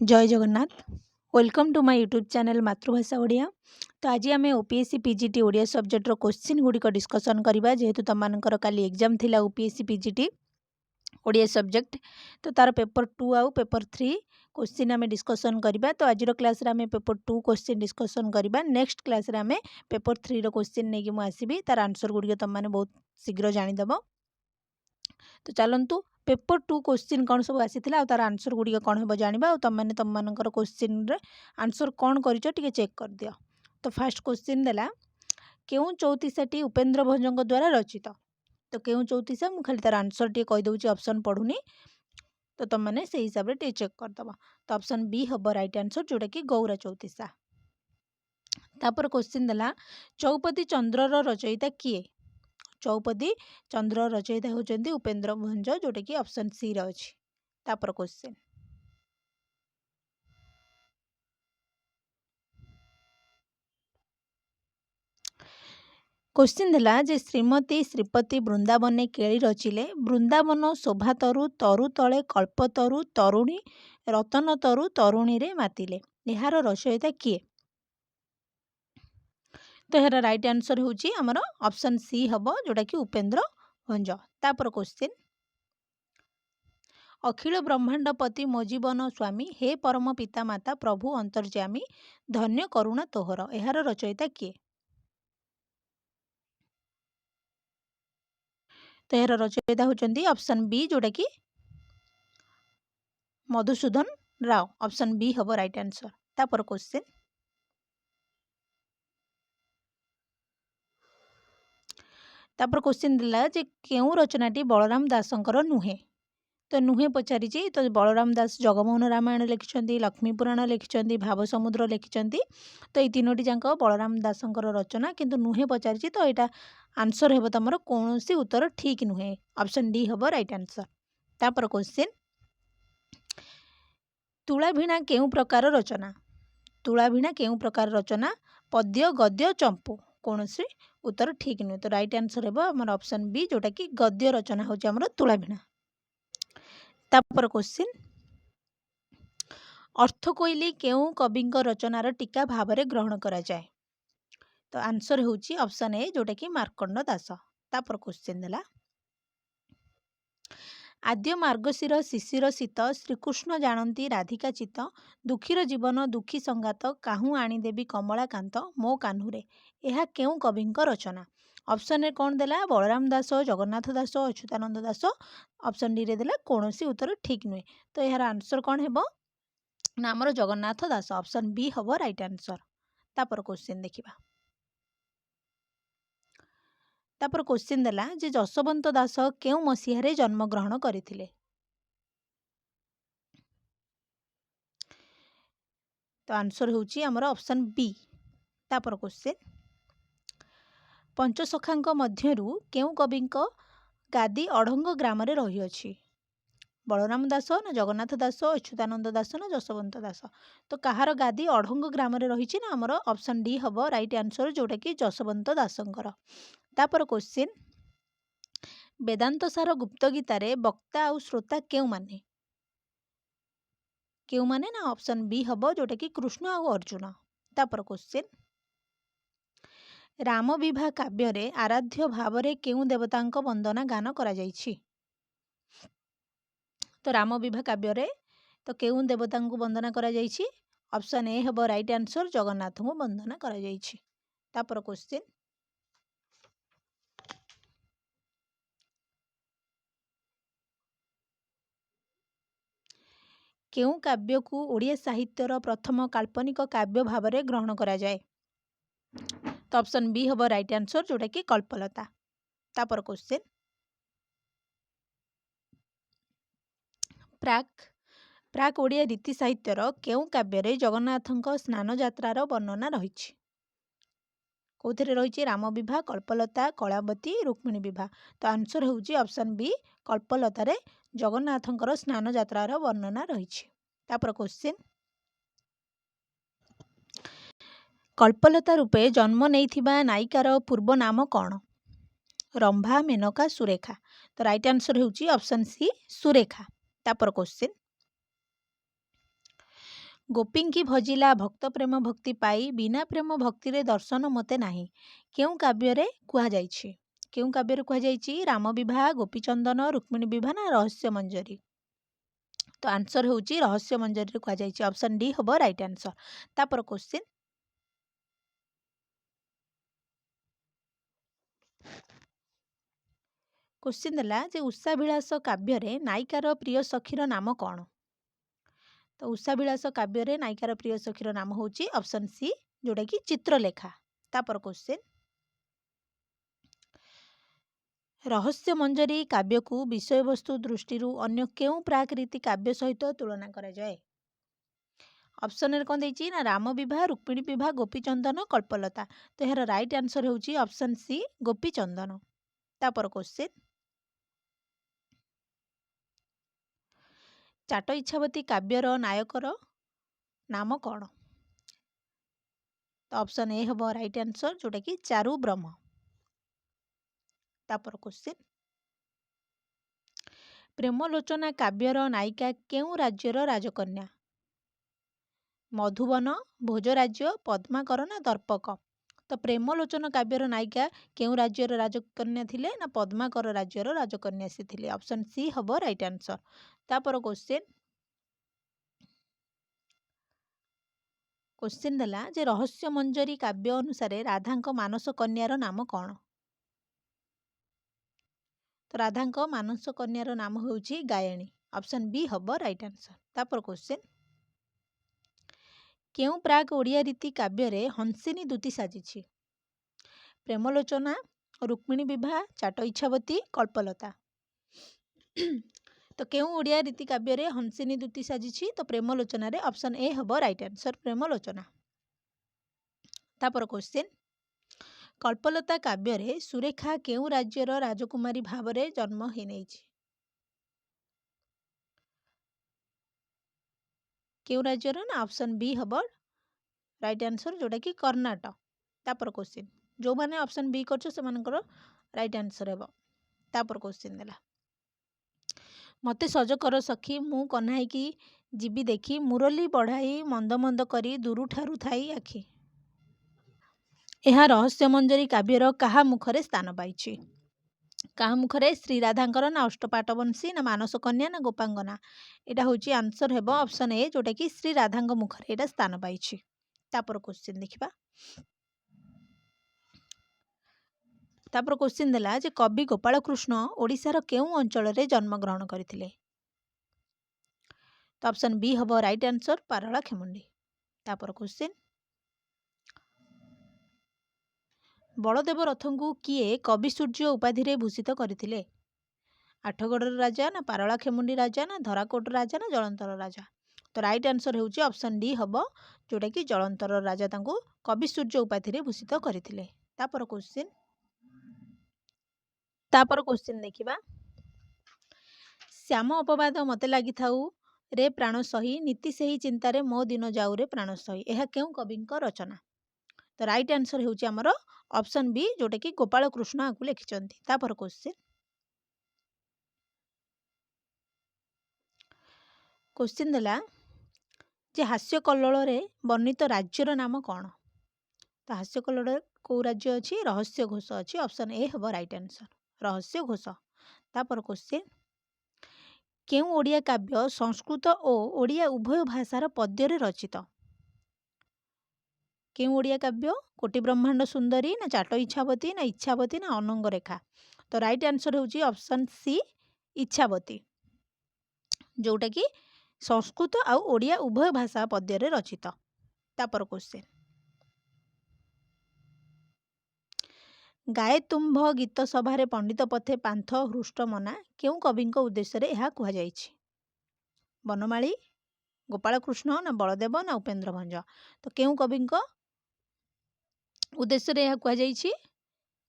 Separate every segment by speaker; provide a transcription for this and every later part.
Speaker 1: जय Jagannath. Welcome to my YouTube channel मातृभाषा ओडिया। तो आज आम ओपीएससी पीजीटी ओडिया सब्जेक्टर क्वेश्चन गुड़िक डिस्कसन करवा जेहेतु तुम मानकर काली एग्जाम थिला ओपीएससी पीजीटी ओडिया सब्जेक्ट। तो तार पेपर 2 आउ पेपर 3 क्वेश्चन आम डिस्कसन करवा। तो आज क्लास रे आम पेपर 2 क्वेश्चन डिस्कसन करवा। नेक्स्ट क्लास रे आम पेपर 3 रो क्वेश्चन नहीं कि आसबि तार आंसर गुड़िक तुम मैंने बहुत शीघ्र जानीदेव। तो चलतु पेपर 2 क्वेश्चन कौन सब आसी तार आंसर गुड़िक कौन हम जाना और तुम तुम मान क्वेश्चन आंसर कौन कर चेक कर दियो। तो फास्ट क्वेश्चन देला क्यों चौतीसाटी उपेन्द्र भंज द्वारा रचित। तो क्यों चौतीसा मुझे खाली तार आंसर टी कहीदे ऑप्शन पढ़ुनी तो तुम मैंने से हिसाब से चेक करदब। तो ऑप्शन बी हम राइट आंसर जोटा कि गौरा चौतीसा। तापर क्वेश्चन देला चौपदी चंद्र रचयिता किए। चौपदी चंद्र रचयिता होचंदी उपेन्द्र भंज जोटा कि ऑप्शन सी रे अछि। तापर क्वेश्चन दिला जे श्रीमती श्रीपति वृंदावने केली रचिले वृंदावन शोभा तरु तरु तले कल्पतरु तरुणी रतन तरु तरुणी रे मातिले यार रचयिता किए। तो यार राइट आंसर होची हमर ऑप्शन सी हबो जोटा कि उपेन्द्र भंज। तापर क्वेश्चन अखिल ब्रह्मांडपति मो जीवन स्वामी हे परम पिता माता प्रभु अंतर्यामी धन्य करुणा तोहर यार रचयिता किए। तो यार रचयिता होचंदी ऑप्शन बी जोटा कि मधुसूदन राव। ऑप्शन बी हबो राइट आंसर। तापर क्वेश्चन दिला जे केउ रचनाटी बलराम दासंकर नुहे। तो नुहे पचारि तो बलराम दास जगमोहन रामायण लिखिं लक्ष्मी पुराण लिखिं भाव समुद्र लिखिं। तो ये तीनोटी जाक बलराम दासंकर रचना किंतु नुहे पचारि तो यहाँ आंसर हे तुम कौन सी उत्तर ठीक नुहे। ऑप्शन डी हम राइट आंसर। तापर क्वेश्चन तुलाभीणा केउ प्रकार रचना। तुलाभीणा केउ प्रकार रचना पद्य गद्य चंपू कौन सी उत्तर ठीक नुहे। तो राइट आंसर हे आम ऑप्शन बी जोटा कि गद्य रचना होची हमर तुलाभीणा। तापर क्वेश्चन अर्थ कोइली केउ कविंक रचनार टीका भाव में ग्रहण करा जाए। तो आंसर होची ऑप्शन ए जोटा कि मार्कंड दास। तापर क्वेश्चन देला आद्य मार्गशीर शिशिर शीत श्रीकृष्ण जानती राधिका चित दुखीर जीवन दुखी संगात काहू आनीदेवी कमलाकांत मो कान्हुरे यह केउ कविंक रचना। ऑप्शन ए कौन देला बलराम दास जगन्नाथ दास अच्युतानंद दास। ऑप्शन डी रे देला कौन सी उत्तर ठीक नुहे। तो यार आंसर कौन है ना आमर जगन्नाथ दास। ऑप्शन बी हम राइट आंसर। तापर क्वेश्चन देखिबा। तापर क्वेश्चन देला जे जशवंत दास केउ मसीह जन्म ग्रहण करथिले। तो आंसर होची हमर ऑप्शन बी। तापर क्वेश्चन पंचसखांक मध्यरु केउ कविंक गादी अढ़ंग ग्राम रे रही अछि। बलराम दास ना जगन्नाथ दास अच्युतानंद दास ना जशवंत दास। तो कहार गादी अढ़ंग ग्राम रे रही ना हमर ऑप्शन डी हम राइट आंसर जोटा कि जशवंत दासंकर। तापर क्वेश्चन वेदांत सार गुप्त गीतार वक्ता और श्रोता केउ माने। केउ माने ना ऑप्शन बी हम जोटा कि कृष्ण और अर्जुन। तापर क्वेश्चन राम विवाह काव्य रे आराध्य भाव रे केउ देवतांक वंदना गान करा जाइछि। तो राम विवाह काव्य रे तो केउ देवतांक वंदना करा जाइछि। ऑप्शन ए हम राइट आंसर जगन्नाथ को वंदना करा जाइछि। तापर क्वेश्चन केउ काव्य को ओडिया साहित्यर प्रथम काल्पनिक काव्य भाव में ग्रहण करा जाए। तो ऑप्शन बी हम राइट आंसर जोटा कि कल्पलता। तापर क्वेश्चन प्राक ओडिया रीति साहित्यर केउ काव्य जगन्नाथଙ୍କ स्नान यात्रार वर्णना रही। कौथिरे रही राम विवाह कल्पलता कलावती रुक्मिणी विवाह। तो आंसर होची ऑप्शन बी कल्पलतार जगन्नाथଙ୍କର स्नान यात्रार वर्णना रही। तापर क्वेश्चन कल्पलता रूपे जन्म नहीं नायिकार पूर्व नाम कौन। रंभा मेनका सुरेखा। तो राइट आंसर होची ऑप्शन सी सुरेखा। तापर क्वेश्चन ଗୋପୀଙ୍କି ଭଜିଲା ଭକ୍ତ ପ୍ରେମ ଭକ୍ତି ପାଇ ବିନା ପ୍ରେମ ଭକ୍ତିରେ ଦର୍ଶନ ମୋତେ ନାହିଁ କେଉଁ କାବ୍ୟରେ କୁହାଯାଇଛି? କେଉଁ କାବ୍ୟରେ କୁହାଯାଇଛି? ରାମ ବିବାହ, ଗୋପୀଚନ୍ଦନ, ରୁକ୍ମିଣୀ ବିବାହ ନା ରହସ୍ୟ ମଞ୍ଜରୀ? ତ ଆନ୍ସର ହେଉଛି ରହସ୍ୟ ମଞ୍ଜରୀରେ କୁହାଯାଇଛି। ଅପସନ୍ ଡି ହେବ ରାଇଟ୍ ଆନ୍ସର। ତାପରେ କ୍ୱେଶ୍ଚିନ୍ क्वेश्चन देला जे उषाभिलाष काव्य नायिकार प्रिय सखीर नाम कौन? तो उषाभिलाष काव्य नायिकार प्रिय सखीर नाम हूँ ऑप्शन सी जोटा कि चित्रलेखा। तापर क्वेश्चन रहस्य मंजरी काव्य को विषय वस्तु दृष्टि अन्य केउ प्राकृतिक काव्य सहित तुलना करा जाए? ऑप्शन कौन देती ना राम विवाह, रुक्मिणी विवाह, गोपीचंदन, कल्पलता। तो यार राइट आंसर होची ऑप्शन सी गोपीचंदन। तापर क्वेश्चन चाट इच्छावती काव्यर नायकर नाम कौन? तो ऑप्शन ए हम राइट आंसर जोटा कि चारु ब्रह्म। तापर क्वेश्चन प्रेमलोचना काव्यर नायिका केउ राज्यर राजकन्या? मधुबन, भोजराज्य, पद्माकर ना दर्पक? तो प्रेमलोचन काव्यर नायिका केउ राज्यर राजकन्या थिले ना पद्माकर राज्यर राजकन्या से थिले? ऑप्शन सी हम राइट आंसर। तापर क्वेश्चन देला जे रहस्य मंजरी काव्य अनुसार राधांक मानस कन्यार नाम कौन? तो राधांक मानस कन्यार नाम होउची गायणी। ऑप्शन बी हम राइट आंसर। तापर क्वेश्चन केउ प्राग ओडिया रीति काव्य हंसिनी दूती साजिछि? प्रेमलोचना, रुक्मिणी विवाह, चाट इच्छावती, कल्पलता। तो केउ ओडिया रीति काव्य हंसिनी दूती साजिछि? तो प्रेमलोचना रे ऑप्शन ए हम राइट आंसर प्रेमलोचना। तापर क्वेश्चन कल्पलता काव्य सुरेखा केउ राज्यर राजकुमारी भाव में जन्म होई? केउ राज्यर ना ऑप्शन बी हम राइट आंसर जोटा कि कर्णाटक। तापर क्वेश्चन जो माने ऑप्शन बी करछो से मानकर राइट आंसर हेबो। तापर क्वेश्चन देला मते सज कर सखी मु कन्हाई की जीवी देखी मुरली बढ़ाई मंद मंद करी दूर ठारू थाई आखि। यह रहस्य मंजरी काव्यर कहा मुखरे स्थान पाई? कहा मुखरे? श्री राधांकर ना अष्टपाटवंशी ना मानस कन्या ना गोपांगना? यहाँ हूँ आंसर हेबो ऑप्शन ए जोटा कि श्री राधांक मुखरे एटा स्थान पाई। तापर क्वेश्चन देखिबा तापर क्वेश्चन देला जे कवि गोपाल कृष्ण ओडिशार केउ अंचल रे जन्म ग्रहण करथिले? तो ऑप्शन बी हम राइट आंसर पारला खेमुंडी। तापर क्वेश्चन बलदेव रथं को किए कवि सूर्य उपाधि रे भूषित करथिले? आठगड़र राजा ना पारला खेमुंडी राजा ना धराकोट राजा ना जलंतर राजा? तो राइट आंसर होउची ऑप्शन डी हम जोटा कि जलंतर राजा तांको कवि सूर्य उपाधि रे भूषित करथिले। तापर क्वेश्चन देखिबा श्याम अपवाद मते लागि थाउ रे प्राण सही नीति सही चिंतारे मो दिन जाऊ रे प्राण सही यह केउ कविंक रचना? तो राइट आंसर होउची हमर ऑप्शन बी जोटा कि गोपाल कृष्ण आकु लिखिचंती। तापर क्वेश्चन देला जे हास्य कल्लोल रे वर्णित राज्यर नाम कौन? तो हास्य कल्लोल को राज्य अछि? रहस्य घोष अछि। ऑप्शन ए हम राइट आंसर रहस्य घोष। तापर क्वेश्चन केउ ओडिया काव्य संस्कृत और ओडिया उभय भाषार पद्य रे रचित? केउ ओडिया काव्य कोटि ब्रह्मांड सुंदरी ना चाट इच्छावती ना इच्छावती ना अनंग रेखा? तो राइट आंसर होउची ऑप्शन सी इच्छावती जोटा कि संस्कृत आ ओडिया उभय भाषा पद्य रे रचित। तापर क्वेश्चन गाए तुम्भ गीत सभारे पंडित पथे पांथ हृष्ट मना केउ कविंक उद्देश्य रे यह कुहा जायछि? बनमाली, गोपाल कृष्ण ना बलदेव ना उपेन्द्र भंज? तो केउ कविंक उद्देश्य रे यह कुहा जायछि?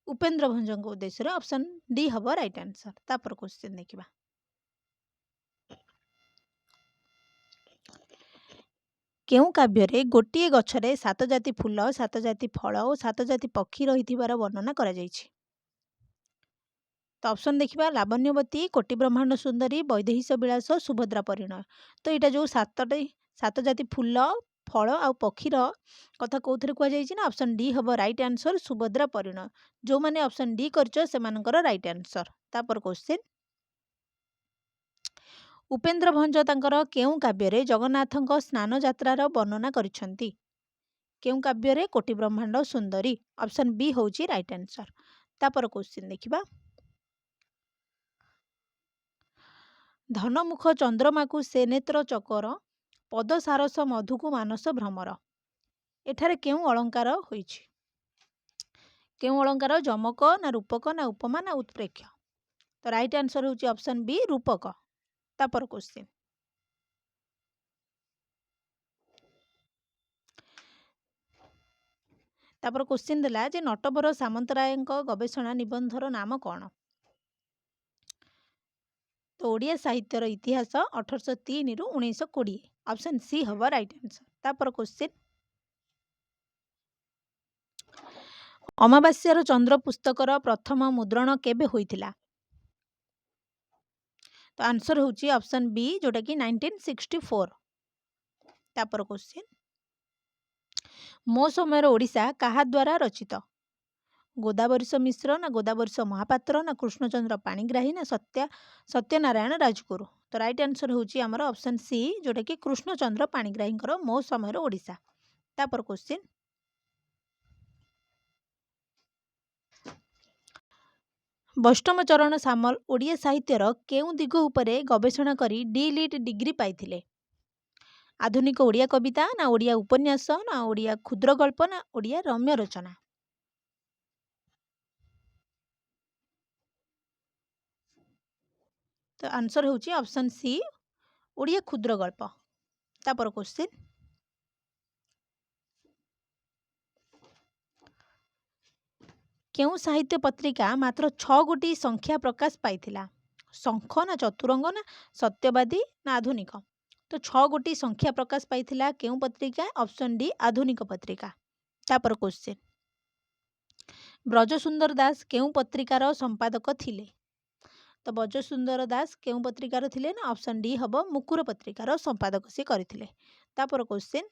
Speaker 1: उपेन्द्र भंजक उद्देश्य रे ऑप्शन डी हम राइट आंसर। तापर क्वेश्चन देखिबा केउ काव्य रे गोटिए गछरे सात जाति फूल, सात जाति फल और सात जाति पक्षी रहिथिबार वर्णना करा जायछि? तो ऑप्शन देखिबा लावण्यवती, कोटि ब्रह्मांड सुंदरी, वैदेहीश विलास, सुभद्रा परिणय। तो यहाँ जो सात जाति फूल फल आ पक्षीर कथा कौन कहुई ना ऑप्शन डी हम राइट आंसर सुभद्रा परिणय। जो मैंने ऑप्शन डी कर राइट आंसर। तापर क्वेश्चन उपेन्द्र भंज तांकर केउं काव्य जगन्नाथ स्नान यात्रार वर्णना करिसेंती। केउं काव्य कोटि ब्रह्मांड सुंदरी। ऑप्शन बी होची राइट आंसर। तापर क्वेश्चन देखिबा धनमुख चंद्रमा को से नेत्र चकर पद सारस मधु को मानस भ्रमर। एठारे केउं अलंकार होईछि। केउं अलंकार जमक ना रूपक ना उपमा ना उत्प्रेक्ष। तो राइट आंसर होची ऑप्शन बी रूपक। तापर क्वेश्चन तापर क्वेश्चन देला जे नटवर सामंतरायଙ୍କ गवेषणा निबंधर नाम कौन। तो ओडिया साहित्यर इतिहास 1803 रु 1920। ऑप्शन सी हम राइट आंसर। तापर क्वेश्चन अमावास्यार चंद्र पुस्तकर प्रथम मुद्रण केबे होइथिला। तो आंसर होची ऑप्शन बी जोटा कि 1964। तापर क्वेश्चन मो समय ओडिशा कहा द्वारा रचित। गोदावरीश मिश्र ना गोदावरीश महापात्र ना कृष्णचंद्र पाणिग्राही ना सत्यनारायण राजगुरु। तो राइट आंसर होची आमर ऑप्शन सी जोटा कि कृष्णचंद्र पाणिग्राही मो समय ओडिशा। तापर क्वेश्चन वैष्णव चरण सामल ओडिया साहित्यर केउं दिग उपरे गवेषणा करी डी.लिट डिग्री पाइथिले। आधुनिक ओडिया कविता ना ओडिया उपन्यास ना ओडिया क्षुद्र गल्प ना ओडिया रम्य रचना। तो आंसर होची ऑप्शन सी ओडिया क्षुद्र गल्प। तापर क्वेश्चन केउं साहित्य पत्रिका मात्र 6 गोटी संख्या प्रकाश पाइथिला। शंख ना चतुरंग ना सत्यवादी ना आधुनिक। तो 6 गोटी संख्या प्रकाश पाइथिला केउं पत्रिका। ऑप्शन डी आधुनिक पत्रिका। तापर क्वेश्चन ब्रजसुंदर दास केउं पत्रिकार संपादक थिले। तो ब्रजसुंदर दास केउं पत्रिकार थिले ना ऑप्शन डी हम मुकुर पत्रिकार संपादक से करथिले। तापर क्वेश्चन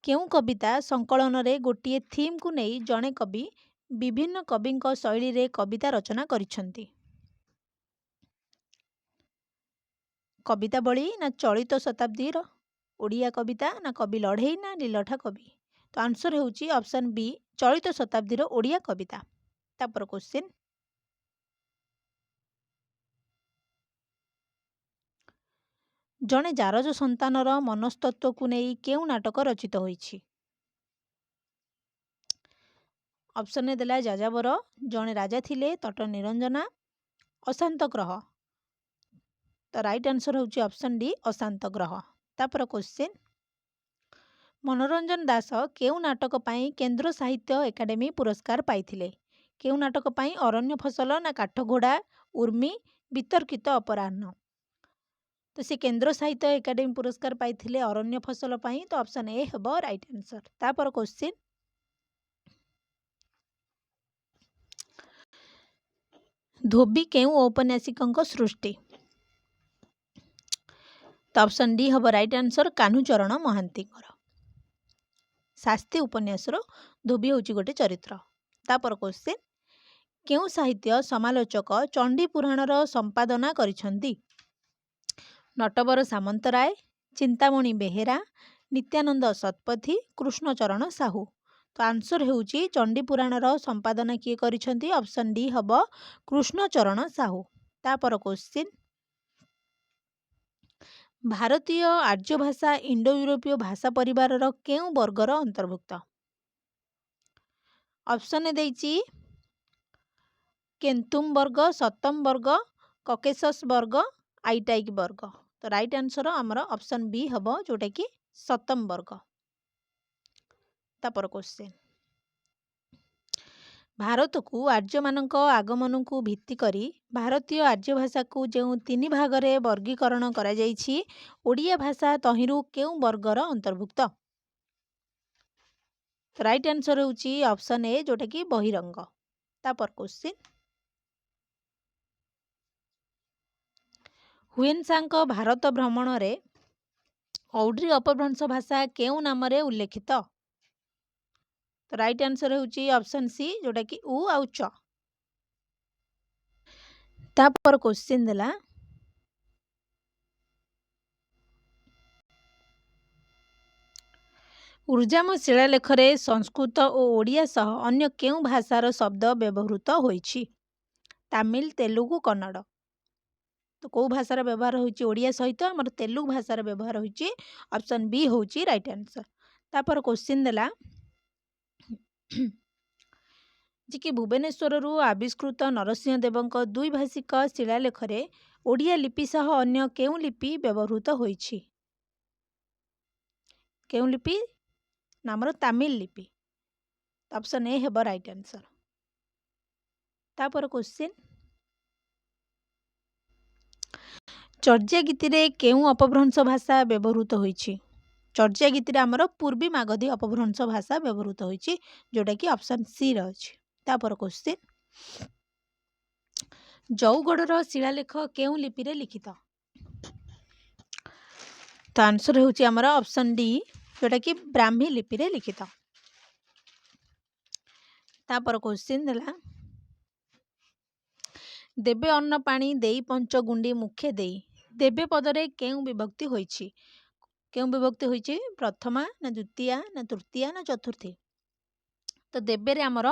Speaker 1: केउं कविता संकलन रे गोटिए थीम को नहीं जड़े कवि विभिन्न कवि शैली रे कविता रचना करिसेंती। कविता बड़ी ना चलित शताब्दी ओडिया कविता ना कवि लड़ई ना लीलठा कवि। तो आंसर होची ऑप्शन बी चलित शताब्दी ओडिया कविता। तापर क्वेश्चन जड़े जारज संतानर मनस्तत्व को नहीं केउं नाटक रचित होईछि। ऑप्शन ए देला जाजावर जड़े राजा थिले तट निरंजना अशांत ग्रह। तो राइट आंसर होची ऑप्शन डी अशांत ग्रह। तापर क्वेश्चन मनोरंजन दास केउं नाटक पाई केंद्र साहित्य एकाडेमी पुरस्कार पाइथिले। केउं नाटक पाई अरण्य फसल ना काठघोड़ा उर्मी वितर्कित अपराह्न। तो से केंद्र साहित्य एकाडेमी पुरस्कार पाइथिले अरण्य फसल पाई। तो ऑप्शन ए हम राइट आंसर। तापर क्वेश्चन धोबी केउं औपन्यासिकଙ୍କ सृष्टि। तो ऑप्शन डी हम राइट आंसर कान्हूचरण महांती। शास्त्री उपन्यास धोबी होची गोटे चरित्र। तापर क्वेश्चन केउं साहित्य समालोचक चंडी पुराणर संपादना करिसेंती। नटवर सामंतराय चिंतामणि बेहेरा नित्यानंद शतपथी कृष्णचरण साहू। तो आंसर होची चंडी पुराणर संपादना किए करिसेंती। ऑप्शन डी हम कृष्णचरण साहू। तापर क्वेश्चन भारतीय आर्य भाषा इंडो यूरोपीय भाषा परिवार केउं वर्गर अंतर्भुक्त। ऑप्शन देइछि केंतुम वर्ग सतम वर्ग ककेशस वर्ग आइटाइक वर्ग। तो राइट आंसर आमर ऑप्शन बी हम जोटा कि सतम वर्ग। तापर क्वेश्चन भारत को आर्य मानक आगमन को भित्ति करी भारतीय आर्य भाषा को जो 3 भाग में वर्गीकरण करा जाइछि ओडिया भाषा तहिरु केउं वर्गर अंतर्भुक्त। राइट आंसर होची ऑप्शन ए जोटा कि बहिरंग। तापर क्वेश्चन ହୁଏନ୍ ଭାରତ ଭ୍ରମଣରେ ଔଡ୍ରି अपभ्रंश भाषा केउ नाम उल्लेखित। तो राइट आंसर होची ऑप्शन सी जोटा कि उ आउ च। तापर क्वेश्चन देला ऊर्जाम शिलालेखरे संस्कृत और ओडिया सह अन्य केउ भाषार शब्द व्यवहृत होईछि? तमिल, तेलुगु, कन्नड़। तो कौ भाषार व्यवहार होईछि ओडिया सहित हमर तेलुगु भाषार व्यवहार होईछि ऑप्शन बी होईछि राइट आंसर। तापर क्वेश्चन देला जे कि भुवनेश्वर आविष्कृत नरसिंह देवଙ୍କ द्विभाषिक शिलालेखरे ओडिया लिपि सह अन्य केउ लिपि व्यवहृत होईछि? केउ लिपि नामर तमिल लिपि। ऑप्शन ए हेब राइट आंसर। तापर क्वेश्चन चर्या गीति केउ अपभ्रंश भाषा व्यवहृत होईछि? चर्या गीति आमर पूर्वी मागधी अपभ्रंश भाषा व्यवहृत होईछि जोटा कि ऑप्शन सी रही। तापर क्वेश्चन जौगढ़र शिलालेख केउ लिपि रे लिखित? तो आंसर होची आमर ऑप्शन डी जोटा कि ब्राह्मी लिपि रे लिखित। तापर क्वेश्चन देला देबे अन्न पानी देई पंचगुंडी मुखे देई देबे पदरे केउ विभक्ति होईछि? केउ विभक्ति होईछि प्रथमा ना द्वितीया ना तृतीया ना चतुर्थी? तो देबे रे आमर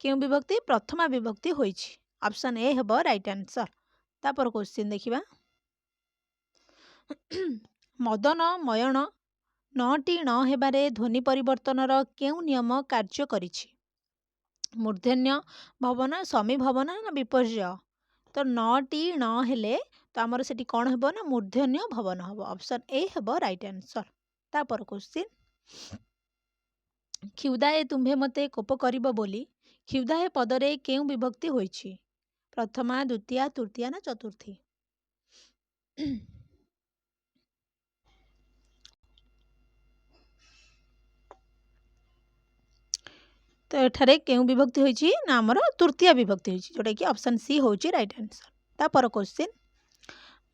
Speaker 1: केउ विभक्ति प्रथमा विभक्ति होईछि ऑप्शन ए हेब राइट आंसर। तापर क्वेश्चन देखिबा मदन मयण नटी न हेबारे ध्वनि परिवर्तनर केउ नियम कार्य करिछि? मूर्धन्य भवन, समी भवन ना विपर्य? तो नटी न हेले तो आमर सेठी कौन हेबो ना मूर्धन्य भवन हेबो ऑप्शन ए हेबो राइट आंसर। तापर क्वेश्चन क्षुधाए तुम्भे मते कोप करिबो बोली क्षुधाए पदरे केउ विभक्ति होईछि? प्रथमा, द्वितीया, तृतीया ना चतुर्थी? तो एठारे केउ विभक्ति होईछि ना आमर तृतीया विभक्ति होईछि जोटा कि ऑप्शन सी होईछि राइट आंसर। तापर क्वेश्चन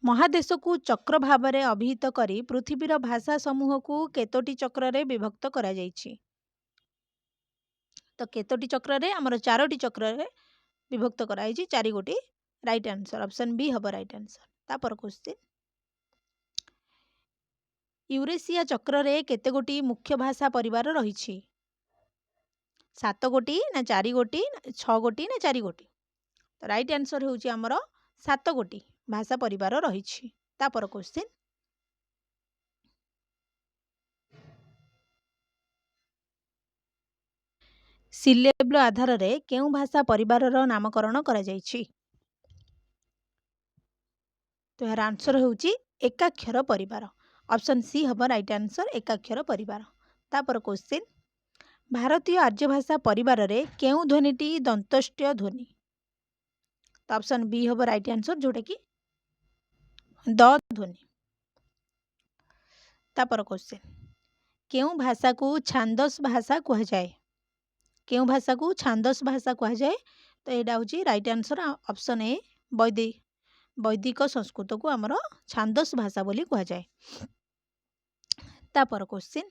Speaker 1: महादेश को चक्र भाव में अभिहित करी पृथ्वीर भाषा समूह को केतोटी चक्र रे विभक्त करा जायछि? तो केतोटी चक्र रे आमर चारोटी चक्र रे विभक्त कराई चारि गोटी राइट आंसर ऑप्शन बी हब राइट आंसर। तापर क्वेश्चन यूरेशिया चक्र रे केते गोटी मुख्य भाषा परिवार रही? 7 गोटी ना 4 गोटी 6 गोटी ना 4 गोटी? तो राइट आंसर होउची आमर 7 गोटी भाषा परिवार रही। तापर क्वेश्चन सिलेबल आधार रे केउ भाषा परिवार नामकरण करा जायछि? तो यार आंसर होउची एकाक्षर परिवार ऑप्शन सी हब राइट आंसर एकाक्षर परिवार। तापर क्वेश्चन भारतीय आर्य भाषा परिवार रे केउ ध्वनिटी दंतष्ट्य ध्वनि? तो ऑप्शन बी हब राइट आंसर जोटा कि द ध्वनि। तापर क्वेश्चन केउ भाषा को छांदस भाषा कहा जाए? केउ भाषा को छांदस भाषा कहा जाए? तो एटा होची राइट आंसर ऑप्शन ए वैदिक संस्कृत को आमर छांदस भाषा बोली कहा जाए। तापर क्वेश्चन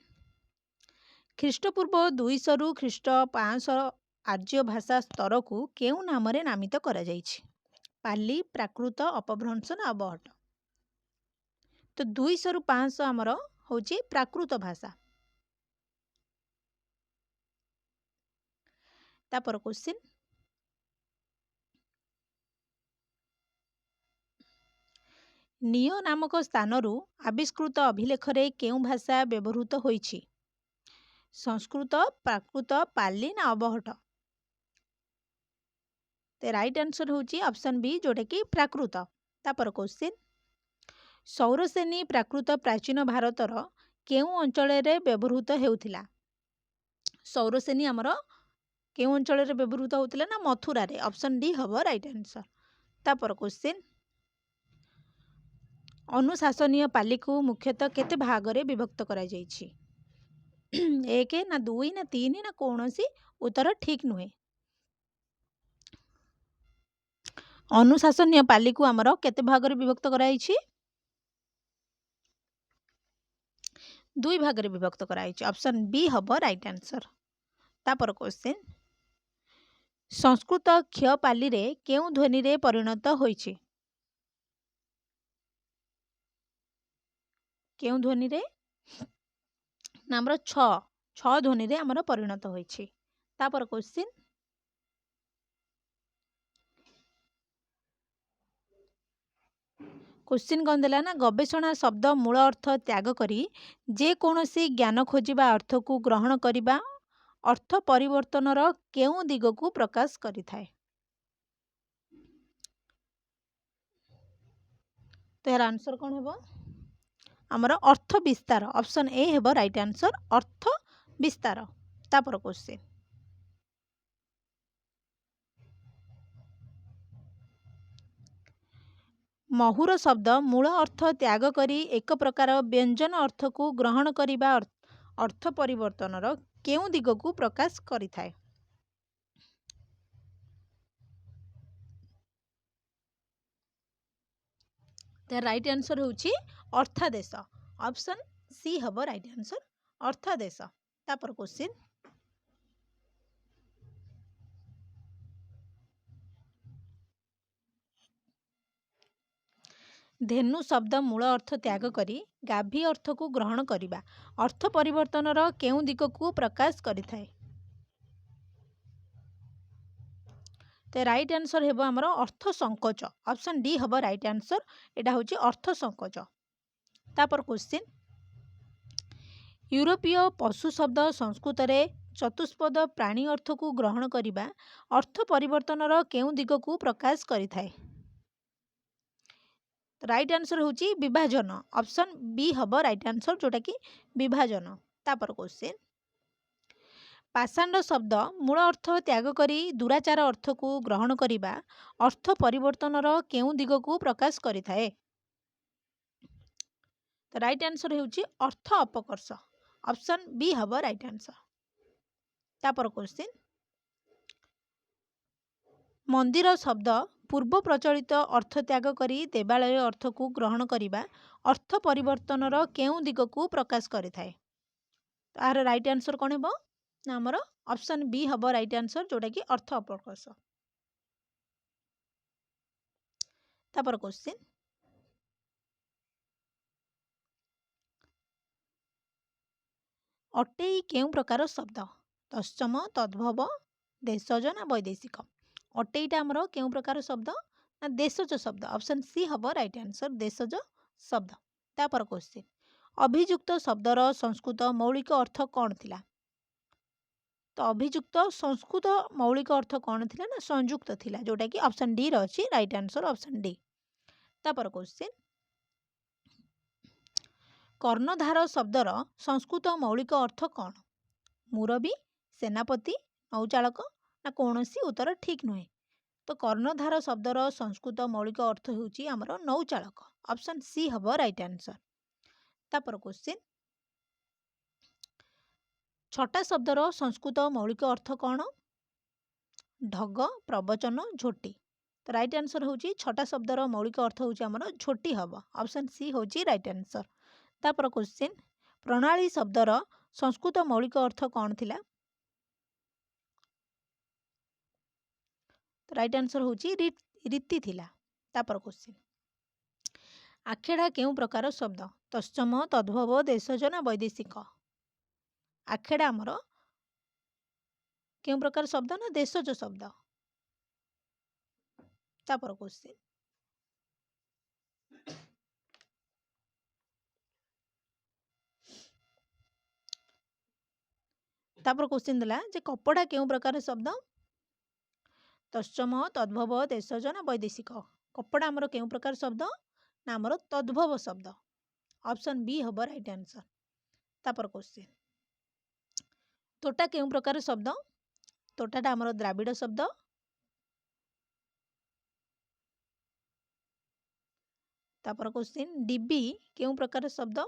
Speaker 1: ख्रीष्टपूर्व 200 रु ख्रीष्ट 500 आर्य भाषा स्तर को केउ नाम रे नामित करा जायछि? पाली, प्राकृत, अपभ्रंश ना अबहट? तो 200 रु 500 आमर होची प्राकृत भाषा। तापर क्वेश्चन नियो नामक स्थानरू आविष्कृत अभिलेखरे केउ भाषा व्यवहृत होईछि? संस्कृत, प्राकृत, पाली ना अबहट? तो राइट आंसर होची ऑप्शन बी जोटा कि प्राकृत। तापर क्वेश्चन सौरसेनी प्राकृत प्राचीन भारतर केउ अंचल रे व्यवहृत हेउथिला? सौरसेनी आमर केउ अंचल रे व्यवहृत होउथिला ना मथुरा रे? Option D hub right answer. तापर क्वेश्चन अनुशासनीय पाली को मुख्यतः केते भाग रे विभक्त करा जायछि? 1 ना 2 ना 3 ना कोनोसी उत्तर ठीक नुहे। अनुशासनीय पाली को आमर केते भाग रे विभक्त कराइछि दुई भाग रे विभक्त कराइछि ऑप्शन बी हबो राइट आंसर तापर क्वेश्चन संस्कृत क्ष पाली रे केउ ध्वनि रे परिणत होइछि केउ ध्वनि रे नामर छ छ ध्वनि रे हमर परिणत होइछि तापर क्वेश्चन क्वेश्चन कौन देला ना गवेषणा शब्द मूल अर्थ त्याग करी जे कौनसी ज्ञान खोजिबा अर्थ को ग्रहण करिबा अर्थ परिवर्तनर केउ दिग को प्रकाश करिथाए तो यार आंसर कौन हेबो आमर अर्थ विस्तार ऑप्शन ए हेबो राइट आंसर अर्थ विस्तार तापर क्वेश्चन महुर शब्द मूल अर्थ त्याग करी एक प्रकार व्यंजन अर्थ को ग्रहण करिबा अर्थ परिवर्तनर केउ दिग को प्रकाश करिथाए द राइट आंसर होची अर्थादेश ऑप्शन सी हबो राइट आंसर अर्थादेश तापर क्वेश्चन धेनु शब्द मूल अर्थ त्याग करी गाभी अर्थ को ग्रहण करिबा अर्थ परिवर्तनर केउ दिग को प्रकाश करिथाए तो राइट आंसर हेबो हमर अर्थ संकोच ऑप्शन डी हबो राइट आंसर एटा होची अर्थ संकोच तापर क्वेश्चन यूरोपीय पशु शब्द संस्कृत रे चतुष्पद प्राणी अर्थ को ग्रहण करिबा अर्थ परिवर्तनर केउ दिग को प्रकाश करिथाए राइट आंसर होची विभाजन ऑप्शन बी हबो राइट आंसर जोटा कि विभाजन तापर क्वेश्चन पाषांड शब्द मूल अर्थ त्याग करी दुराचार अर्थ को ग्रहण करिबा अर्थ परिवर्तनर केउ दिग को प्रकाश करिथाए तो राइट आंसर होची अर्थ अपकर्ष ऑप्शन बी हबो राइट आंसर तापर क्वेश्चन मंदिर शब्द पूर्व प्रचलित अर्थ त्याग करी देवालय अर्थ को ग्रहण करिबा अर्थ परिवर्तनर केउ दिग को प्रकाश करिथाए तार राइट आंसर कोन हेबो ना हमर ऑप्शन बी हबो राइट आंसर जोटा कि अर्थ अपकर्ष तापर क्वेश्चन अटेई केउ प्रकार शब्द तत्सम तद्भव देशज ना वैदेशिक अटेईटा हमर केउ प्रकार शब्द ना देशज शब्द ऑप्शन सी हबो राइट आंसर देशज शब्द तापर क्वेश्चन अभियुक्त शब्दर संस्कृत मौलिक अर्थ कौन थिला तो अभियुक्त संस्कृत मौलिक अर्थ कौन थिला ना संयुक्त थिला जोटा कि ऑप्शन डी रो अछि राइट आंसर ऑप्शन डी तापर क्वेश्चन कर्णधार शब्दर संस्कृत मौलिक अर्थ कौन मुरबी सेनापति नौचालक ना कौनसी उत्तर ठीक नुहे तो कर्णधार शब्दर संस्कृत मौलिक अर्थ होची हमर नौचालक ऑप्शन सी हबो राइट आंसर तापर क्वेश्चन छटा शब्दर संस्कृत मौलिक अर्थ कौन ढग प्रवचन झोटी तो राइट आंसर होची छटा शब्दर मौलिक अर्थ होची हमर झोटी हबो ऑप्शन सी होची राइट आंसर तापर क्वेश्चन प्रणाली शब्दर संस्कृत मौलिक अर्थ कौन थिला तो राइट आंसर होची रीति थिला तापर क्वेश्चन आखेड़ा केउ प्रकार शब्द तत्सम तद्भव देशज ना वैदेशिक आखेड़ा हमर केउ प्रकार शब्द ना देशज शब्द तापर क्वेश्चन तापर क्वेश्चन देला जे कपड़ा केउ प्रकार शब्द तत्सम तद्भव देशज ना वैदेशिक कपड़ा हमर केउ प्रकार शब्द ना हमर तद्भव शब्द ऑप्शन बी हबो राइट आंसर तापर क्वेश्चन तोटा केउ प्रकार शब्द तोटाटा हमर द्राविड़ शब्द तापर क्वेश्चन डिबी केउ प्रकार शब्द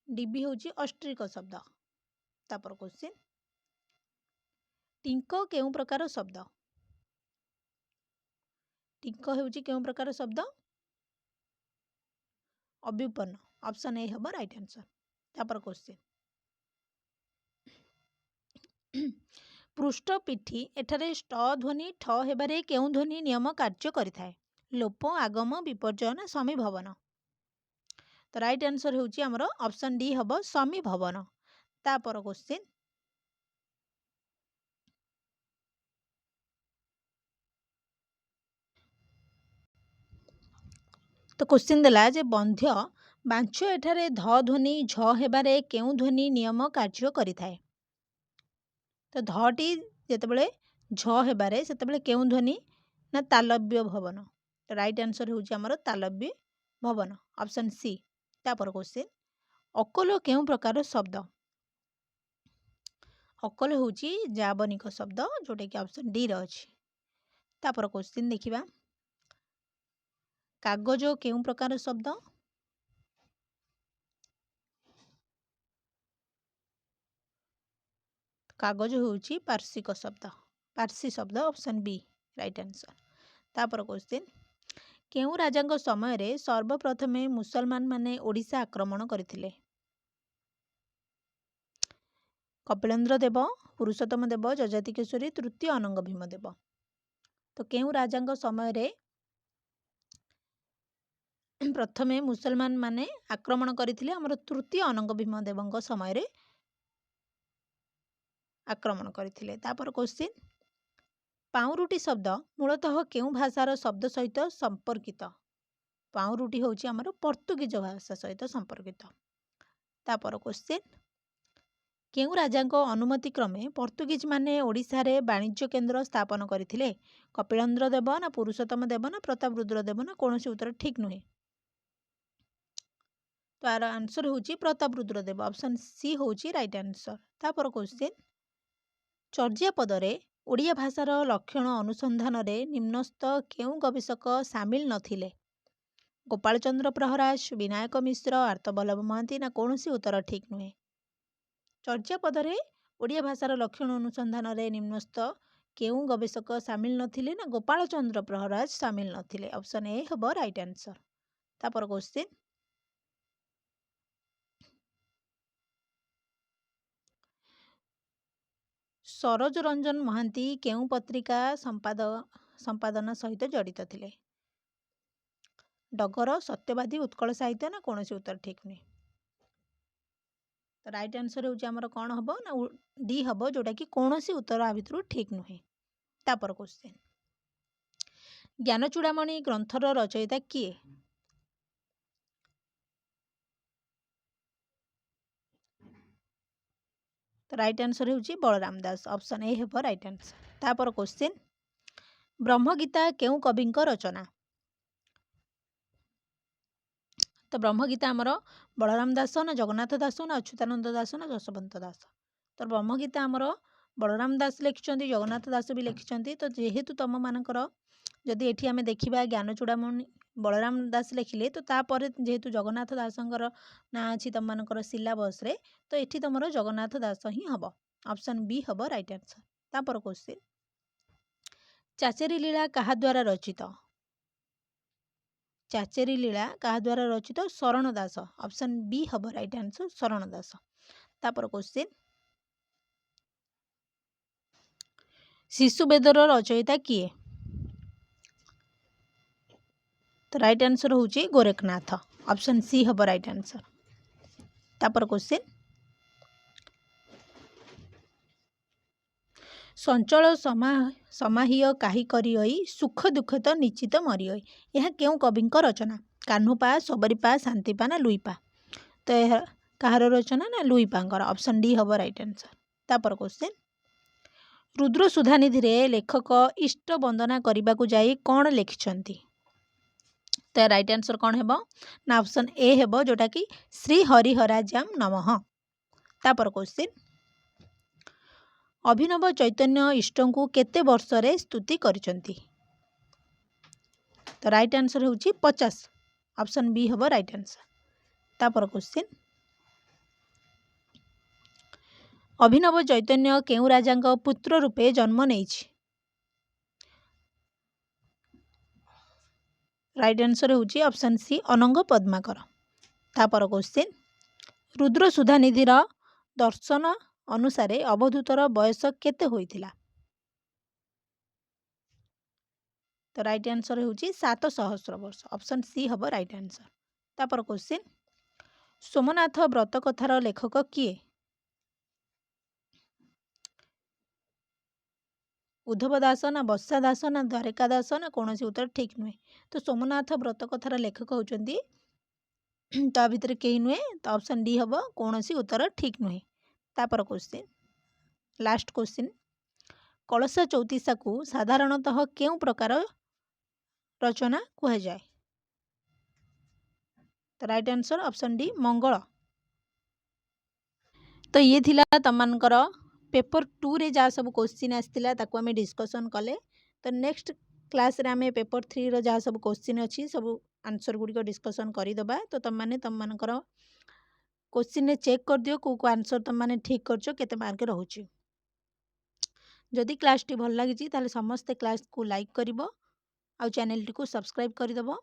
Speaker 1: डिबी होची ऑस्ट्रिक शब्द तापर क्वेश्चन टिंक केउ प्रकार शब्द ଟିଙ୍କ ହେଉଛି କେଉଁ ପ୍ରକାର ଶବ୍ଦ? ଅବ୍ୟୁପନ୍ନ। ଅପସନ୍ ଏ ହେବ ରାଇଟ୍ ଆନ୍ସର। ତାପରେ କ୍ୱେଶ୍ଚିନ୍ ପୃଷ୍ଠ ପିଠି ଏଠାରେ ଷ୍ଟ ଧ୍ୱନି ଠ ହେବାରେ କେଉଁ ଧ୍ୱନି ନିୟମ କାର୍ଯ୍ୟ କରିଥାଏ? ଲୋପ, ଆଗମ, ବିପର୍ଯ୍ୟୟ ନା ସମୀଭବନ? ତ ରାଇଟ୍ ଆନ୍ସର ହେଉଛି ଆମର ଅପସନ୍ ଡି ହେବ ସମୀଭବନ। ତାପରେ କ୍ୱେଶ୍ଚିନ୍ ତ କ୍ୱେଶ୍ଚିନ୍ ଦେଲା ଯେ ବନ୍ଧ୍ୟ ବାଞ୍ଛ ଏଠାରେ ଧ ଧ୍ୱନି ଝ ହେବାରେ କେଉଁ ଧ୍ୱନି ନିୟମ କାର୍ଯ୍ୟ କରିଥାଏ? ତ ଧଟି ଯେତେବେଳେ ଝ ହେବାରେ ସେତେବେଳେ କେଉଁ ଧ୍ୱନି ନା ତାଲବ୍ୟ ଭବନ। ରାଇଟ୍ ଆନ୍ସର ହେଉଛି ଆମର ତାଲବ୍ୟ ଭବନ। Option C. ତାପରେ କ୍ୱେଶ୍ଚିନ୍ ଅକଲ କେଉଁ ପ୍ରକାର ଶବ୍ଦ? ଅକଲ ହେଉଛି ଯାବନିକ ଶବ୍ଦ, ଯୋଉଟାକି ଅପସନ୍ ଡି ରେ ଅଛି। ତାପରେ କ୍ୱେଶ୍ଚିନ୍ ଦେଖିବା କାଗଜ କେଉଁ ପ୍ରକାର ଶବ୍ଦ? କାଗଜ ହେଉଛି ପାର୍ଶ୍ୱିକ ଶବ୍ଦ, ପାର୍ସୀ ଶବ୍ଦ। Option B right answer. ତାପରେ କ୍ୱେଶ୍ଚିନ୍ କେଉଁ ରାଜାଙ୍କ ସମୟରେ ସର୍ବପ୍ରଥମେ ମୁସଲମାନ ମାନେ ଓଡ଼ିଶା ଆକ୍ରମଣ କରିଥିଲେ? କପିଳେନ୍ଦ୍ର ଦେବ, ପୁରୁଷୋତ୍ତମ ଦେବ, ଯଜାତି କେଶରୀ, ତୃତୀୟ ଅନଙ୍ଗ ଭୀମ ଦେବ। ତ କେଉଁ ରାଜାଙ୍କ ସମୟରେ ପ୍ରଥମେ ମୁସଲମାନ ମାନେ ଆକ୍ରମଣ କରିଥିଲେ? ଆମର ତୃତୀୟ ଅନଙ୍ଗ ଭୀମ ଦେବଙ୍କ ସମୟରେ ଆକ୍ରମଣ କରିଥିଲେ। ତାପରେ କ୍ୱେଶ୍ଚିନ୍ ପାଉଁରୁଟି ଶବ୍ଦ ମୂଳତଃ କେଉଁ ଭାଷାର ଶବ୍ଦ ସହିତ ସମ୍ପର୍କିତ? ପାଉଁରୁଟି ହେଉଛି ଆମର ପର୍ତ୍ତୁଗୀଜ ଭାଷା ସହିତ ସମ୍ପର୍କିତ। ତାପରେ କ୍ୱେଶ୍ଚିନ୍ କେଉଁ ରାଜାଙ୍କ ଅନୁମତି କ୍ରମେ ପର୍ତ୍ତୁଗୀଜ ମାନେ ଓଡ଼ିଶାରେ ବାଣିଜ୍ୟ କେନ୍ଦ୍ର ସ୍ଥାପନ କରିଥିଲେ? କପିଳେନ୍ଦ୍ର ଦେବ ନା ପୁରୁଷୋତ୍ତମ ଦେବ ନା ପ୍ରତାପରୁଦ୍ର ଦେବ ନା କୌଣସି ଉତ୍ତର ଠିକ୍ ନୁହେଁ। ତ ଆର ଆନ୍ସର ହେଉଛି ପ୍ରତାପରୁଦ୍ର ଦେବ। ଅପସନ୍ ସି ହେଉଛି ରାଇଟ୍ ଆନ୍ସର। ତାପରେ କ୍ୱେଶ୍ଚିନ୍ ଚର୍ଯ୍ୟାପଦରେ ଓଡ଼ିଆ ଭାଷାର ଲକ୍ଷଣ ଅନୁସନ୍ଧାନରେ ନିମ୍ନସ୍ଥ କେଉଁ ଗବେଷକ ସାମିଲ ନଥିଲେ? ଗୋପାଳଚନ୍ଦ୍ର ପ୍ରହରାଜ, ବିନାୟକ ମିଶ୍ର, ଆର୍ତ୍ତବଲ୍ଲଭ ମହାନ୍ତି ନା କୌଣସି ଉତ୍ତର ଠିକ୍ ନୁହେଁ। ଚର୍ଯ୍ୟାପଦରେ ଓଡ଼ିଆ ଭାଷାର ଲକ୍ଷଣ ଅନୁସନ୍ଧାନରେ ନିମ୍ନସ୍ଥ କେଉଁ ଗବେଷକ ସାମିଲ ନଥିଲେ? ନା ଗୋପାଳଚନ୍ଦ୍ର ପ୍ରହରାଜ ସାମିଲ ନଥିଲେ। ଅପସନ୍ ଏ ହେବ ରାଇଟ୍ ଆନ୍ସର। ତାପରେ କ୍ୱେଶ୍ଚିନ୍ ସରୋଜ ରଞ୍ଜନ ମହାନ୍ତି କେଉଁ ପତ୍ରିକା ସମ୍ପାଦନା ସହିତ ଜଡ଼ିତ ଥିଲେ? ଡଗର, ସତ୍ୟବାଦୀ, ଉତ୍କଳ ସାହିତ୍ୟ ନା କୌଣସି ଉତ୍ତର ଠିକ୍ ନୁହେଁ। ତ ରାଇଟ୍ ଆନ୍ସର ହେଉଛି ଆମର କ'ଣ ହେବ ନା ଡି ହେବ, ଯୋଉଟାକି କୌଣସି ଉତ୍ତର ଆ ଭିତରୁ ଠିକ୍ ନୁହେଁ। ତାପରେ କ୍ୱେଶ୍ଚିନ୍ ଜ୍ଞାନଚୂଡ଼ାମଣି ଗ୍ରନ୍ଥର ରଚୟିତା କିଏ? ତ ରାଇଟ୍ ଆନ୍ସର ହେଉଛି ବଳରାମ ଦାସ। ଅପସନ୍ ଏ ହେବ ରାଇଟ୍ ଆନ୍ସର। ତାପରେ କ୍ୱେଶ୍ଚିନ୍ ବ୍ରହ୍ମଗୀତା କେଉଁ କବିଙ୍କ ରଚନା? ତ ବ୍ରହ୍ମଗୀତା ଆମର ବଳରାମ ଦାସ ନା ଜଗନ୍ନାଥ ଦାସ ନା ଅଚ୍ୟୁତାନନ୍ଦ ଦାସ ନା ଯଶୋବନ୍ତ ଦାସ? ତ ବ୍ରହ୍ମଗୀତା ଆମର ବଳରାମ ଦାସ ଲେଖିଛନ୍ତି, ଜଗନ୍ନାଥ ଦାସ ବି ଲେଖିଛନ୍ତି। ତ ଯେହେତୁ ତମମାନଙ୍କର ଯଦି ଏଠି ଆମେ ଦେଖିବା ଜ୍ଞାନଚୂଡ଼ାମଣି ବଳରାମ ଦାସ ଲେଖିଲେ, ତ ତାପରେ ଯେହେତୁ ଜଗନ୍ନାଥ ଦାସଙ୍କର ନାଁ ଅଛି ତମମାନଙ୍କର ସିଲାବସ୍ରେ, ତ ଏଠି ତମର ଜଗନ୍ନାଥ ଦାସ ହିଁ ହେବ। ଅପସନ୍ ବି ହେବ ରାଇଟ୍ ଆନ୍ସର। ତାପରେ କ୍ୱେଶ୍ଚିନ୍ ଚାଚେରୀ ଲୀଳା କାହା ଦ୍ୱାରା ରଚିତ? ଚାଚେରୀ ଲୀଳା କାହା ଦ୍ୱାରା ରଚିତ? ଶରଣ ଦାସ। ଅପସନ୍ ବି ହେବ ରାଇଟ୍ ଆନ୍ସର, ଶରଣ ଦାସ। ତାପରେ କ୍ୱେଶ୍ଚିନ୍ ଶିଶୁବେଦର ରଚୟିତା କିଏ? ତ ରାଇଟ୍ ଆନ୍ସର ହେଉଛି ଗୋରେଖନାଥ। ଅପସନ୍ ସି ହେବ ରାଇଟ୍ ଆନ୍ସର। ତାପରେ କ୍ୱେଶ୍ଚିନ୍ ଚଞ୍ଚଳ ସମାହୀୟ କାହି କରିଅଇ ସୁଖ ଦୁଃଖ ତ ନିଶ୍ଚିତ ମରିଅଇ, ଏହା କେଉଁ କବିଙ୍କ ରଚନା? କାହ୍ନୁପା, ସବରୀପା, ଶାନ୍ତିପା ନା ଲୁଇପା? ତ ଏହା କାହାର ରଚନା? ନା ଲୁଇପାଙ୍କର। ଅପସନ୍ ଡି ହେବ ରାଇଟ୍ ଆନ୍ସର। ତାପରେ କ୍ୱେଶ୍ଚିନ୍ ରୁଦ୍ର ସୁଧାନିଧିରେ ଲେଖକ ଇଷ୍ଟ ବନ୍ଦନା କରିବାକୁ ଯାଇ କ'ଣ ଲେଖିଛନ୍ତି? ତ ରାଇଟ୍ ଆନ୍ସର କ'ଣ ହେବ? ନା ଅପସନ୍ ଏ ହେବ, ଯୋଉଟାକି ଶ୍ରୀ ହରିହରାଜ୍ୟାମ ନମଃ। ତାପରେ କ୍ୱେଶ୍ଚିନ୍ ଅଭିନବ ଚୈତନ୍ୟ ଇଷ୍ଟଙ୍କୁ କେତେ ବର୍ଷରେ ସ୍ତୁତି କରିଛନ୍ତି? ତ ରାଇଟ୍ ଆନ୍ସର ହେଉଛି 50। ଅପସନ୍ ବି ହେବ ରାଇଟ୍ ଆନ୍ସର। ତାପରେ କ୍ୱେଶ୍ଚିନ୍ ଅଭିନବ ଚୈତନ୍ୟ କେଉଁ ରାଜାଙ୍କ ପୁତ୍ର ରୂପେ ଜନ୍ମ ନେଇଛି? राइट आंसर होची ऑप्शन सी अनंग पद्माकर। तापर क्वेश्चन रुद्र सुधानिधिर दर्शन अनुसार अवधूतर बयस केते होइथिला? तो राइट आंसर होची 7 सहस्र वर्ष ऑप्शन सी हब राइट आंसर। तापर क्वेश्चन सोमनाथ व्रत कथार लेखक किए? उद्धव दास ना बत्सा दास ना द्वारिका दास ना कौन उत्तर ठीक नुहे। तो सोमनाथ व्रत कथार लेखक होचंदी ता भितर कहीं नुहे तो ऑप्शन डी हम कौन उत्तर ठीक नुहे। तापर क्वेश्चन लास्ट क्वेश्चन कलश चौतीसा को साधारणतः क्यों प्रकार रचना कह जाए? तो राइट आंसर ऑप्शन डी मंगल। तो ये थिला तमनकर पेपर 2 रे जहाँ सब क्वेश्चन आसला ताकू आम डिस्कसन कले। तो नेक्स्ट क्लास रे आम पेपर 3 रो जहाँ सब क्वेश्चन अच्छी सब आंसर गुड़िक डिस्कसन करदे। तो तुम मैंने तुम मानकर क्वेश्चन ने चेक कर दियो को आंसर तुम मैंने ठीक करछ केते मार्क रहउची। जदि क्लास टी भल लगी ताले समस्त क्लास को लाइक करिवो आ चैनल टी को सब्सक्राइब करदबो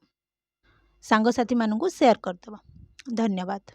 Speaker 1: सांग साथी मानू शेयर करदबो। धन्यवाद।